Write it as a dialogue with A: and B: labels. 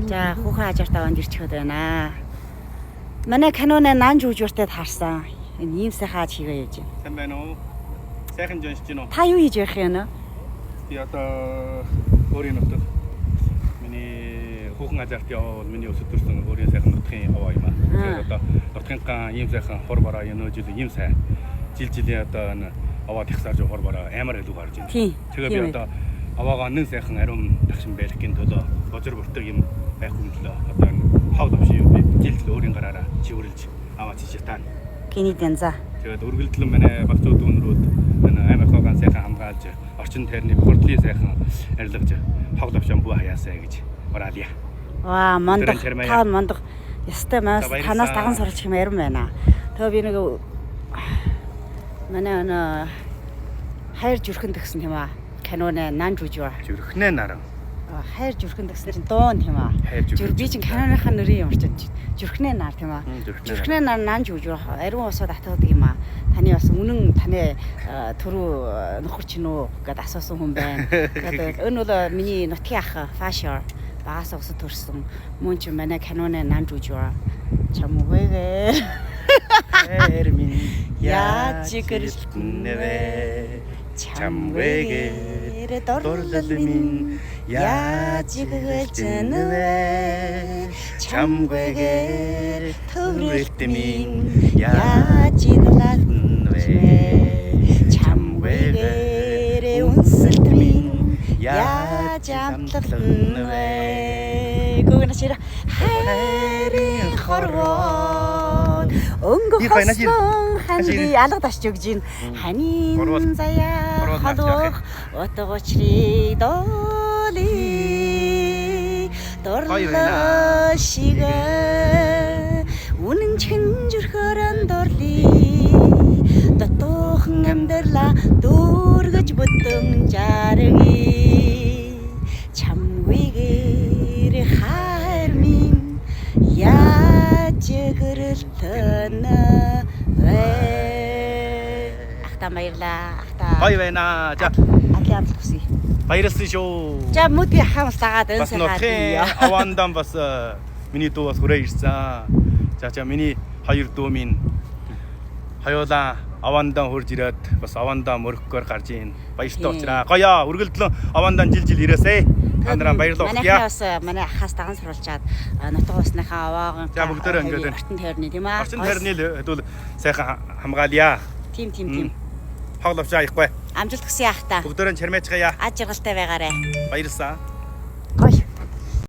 A: За хүүхэн ажартаа онд ирчихэд байна. Манай киноны нан жүжигчтэй таарсан. Ийм сайхан хийгээ яаж байна.
B: Сайн байна уу? Сайхан жонч гинөө.
A: Та юу хийж явах юм бэ?
B: Би одоо өөрийн нутаг миний хүүхэн азарт явал миний өсөлтөрсөн өөрийн сайхан нутгийн аваа юм аа. Тэгээд одоо нутгийн ийм сайхан хор бараа өнөө жил ийм сайн. Жилийн одоо аваа тагсааж хор бараа амар илүү гарч байна. Тэгээд би одоо аваагаа нэн сайхан ариун тагшин байлгын төлөө божир бүртэг юм байх хүмдлээ. Одоо хавд авши юу би жил өөрийн гараараа чивэрлж аваа чиж таана.
A: Гиний дэнза.
B: Тэгээд үргэлжлэн манай багцууд өнрүүд манай аймаг хоогаан сайхан хамгаалж орчин тайрны бохирдлын сайхан арилгаж хавд авшин буу хаяасаа гэж ураалъя.
A: Ваа мандах та мандах ястай мас танаас даган сурч юм ярим байна. Тэгээ би нэг манай хайр зүрхэнд гэсэн юм аа. Киноны нан жүжиг.
B: Зүрхнээ наран.
A: Хайр зүрхэнд гэсэн чинь дуун тийм аа. Би чинь киноныхаа нэрийг ямарч зүрхнээ нар тийм аа. Зүрхнээ нар нан жүжиг. Ариун усаа татдаг юм аа. Таны бас үнэн таны түрүү нөхөр чинь үү гэдээ асуусан хүн байна. Тэгээд энэ бол миний нутгийн ах Фашер багаас өсөж төрсөн. Мөн ч манай киноны нан жүжиг. Чамуугээ.
B: Эрмин
A: яаж гэрэлтнэвэ чамвэгээр дорлол минь яаж гэрэлтнэвэ чамвэгээр төврөлт минь яаж гэрэлтнэвэ чамвэгээр үнсэлт минь яаж амтлалнэвэ гүнашира хайрын хорвоо өнгө хослон ханди алга тасч өгж гин ханийн заяа холох отгочри доли дорлоо шигэ үнэн чин зүрхөрөн дорли дотоохон амьдрала дүүргэж бүтэн жарги чамвэгээр хайр минь яаж гэрэлтэнэ ахта баярлаа ахта
B: Гоё байна. За
A: атлиам төсөй.
B: баярлсан шүү.
A: За мөдий хамс дагаад энэ
B: Бас нутгийн аваандан бас миний дүү бас хүрээ ирсэн. За миний хоёр дүү минь хоёулаа аваандан хурж ирээд бас аваандан мөрөхгөр гарч ийн. Баяртай уучраа. Гоё үргэлжлэн аваандан жил ирээсэй. Танараа баярлалаа.
A: Манайхаа бас манай ахаас даган сурвалжаад нутаг усныхаа аваагаан
B: за бүгдээрээ ингээд
A: орчин тойрны тийм аа.
B: Орчин тойрны хэдүүл сайхан хамгаалъя.
A: Тийм.
B: Хогловч аяхгүй.
A: Амжилт хүсье ахта.
B: Бүгдээрээ чармайчгаая.
A: Аж аргалтай байгаарай.
B: Баярлалаа.